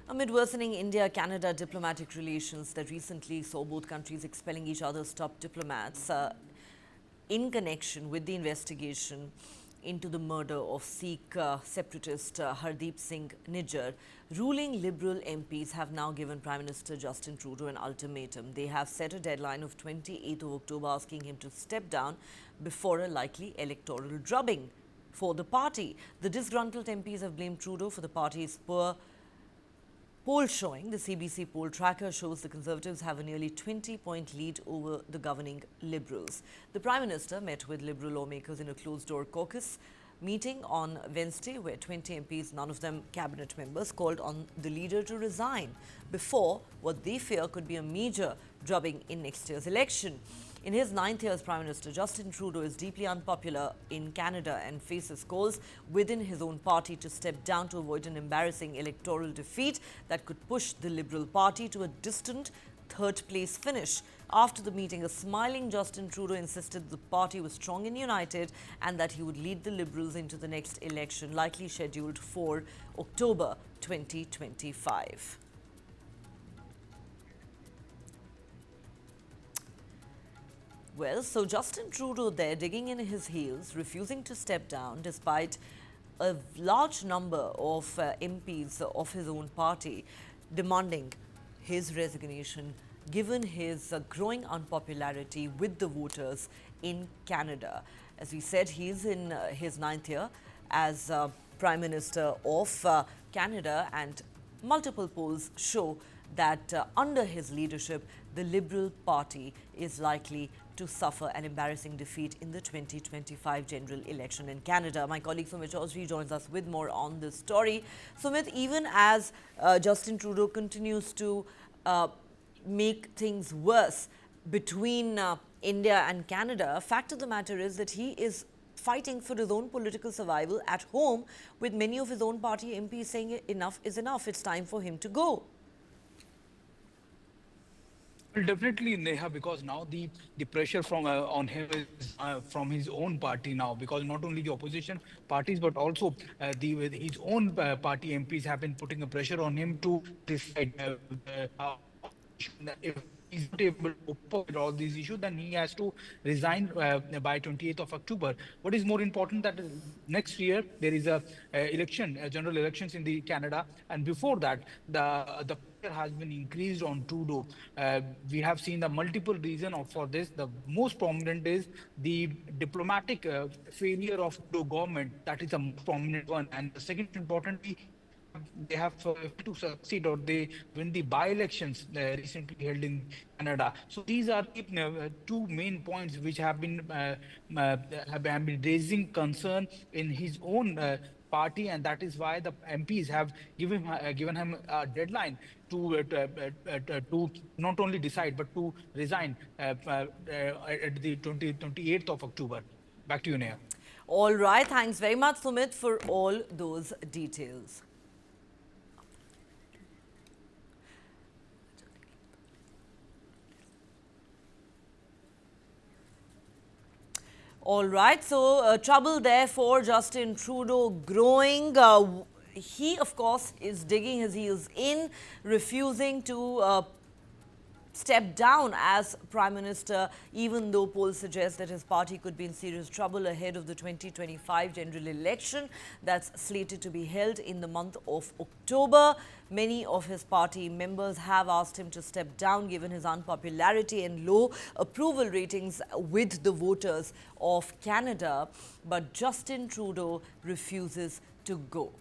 Amid worsening India-Canada diplomatic relations that recently saw both countries expelling each other's top diplomats in connection with the investigation into the murder of Sikh separatist Hardeep Singh Nijjar, ruling Liberal MPs have now given Prime Minister Justin Trudeau an ultimatum. They have set a deadline of 28th of October asking him to step down before a likely electoral drubbing for the party. The disgruntled MPs have blamed Trudeau for the party's poor poll showing. The CBC poll tracker shows the Conservatives have a nearly 20-point lead over the governing Liberals. The Prime Minister met with Liberal lawmakers in a closed-door caucus meeting on Wednesday, where 20 MPs, none of them cabinet members, called on the leader to resign before what they fear could be a major drubbing in next year's election. In his 9th year as Prime Minister, Justin Trudeau is deeply unpopular in Canada and faces calls within his own party to step down to avoid an embarrassing electoral defeat that could push the Liberal Party to a distant third-place finish. After the meeting, a smiling Justin Trudeau insisted the party was strong and united and that he would lead the Liberals into the next election, likely scheduled for October 2025. Well, so Justin Trudeau there digging in his heels, refusing to step down despite a large number of MPs of his own party demanding his resignation given his growing unpopularity with the voters in Canada. As we said, he is in his 9th year as Prime Minister of Canada, and multiple polls show that under his leadership, the Liberal Party is likely to suffer an embarrassing defeat in the 2025 general election in Canada. My colleague Sumit joins us with more on this story. Sumit, even as Justin Trudeau continues to make things worse between India and Canada, fact of the matter is that he is fighting for his own political survival at home, with many of his own party MPs saying enough is enough, it's time for him to go. Well, definitely, Neha, because now the pressure from on him is from his own party now, because not only the opposition parties but also his own party MPs have been putting a pressure on him to decide if he's not able to cope up with all these issues, then he has to resign by 28th of October. What is more important that next year there is a election, general elections in the Canada, and before that the pressure has been increased on Trudeau. We have seen the multiple reason for this. The most prominent is the diplomatic failure of the government. That is the most prominent one, and the second importantly, they have to succeed or they win the by-elections recently held in Canada. So these are the two main points which have been raising concern in his own party, and that is why the MPs have given him a deadline to not only decide but to resign at the 28th of October. Back to you, Neha. All right, thanks very much, Sumit, for all those details. All right, so trouble there for Justin Trudeau growing. He, of course, is digging his heels in, refusing to step down as Prime Minister, even though polls suggest that his party could be in serious trouble ahead of the 2025 general election that's slated to be held in the month of October. Many of his party members have asked him to step down given his unpopularity and low approval ratings with the voters of Canada, but Justin Trudeau refuses to go.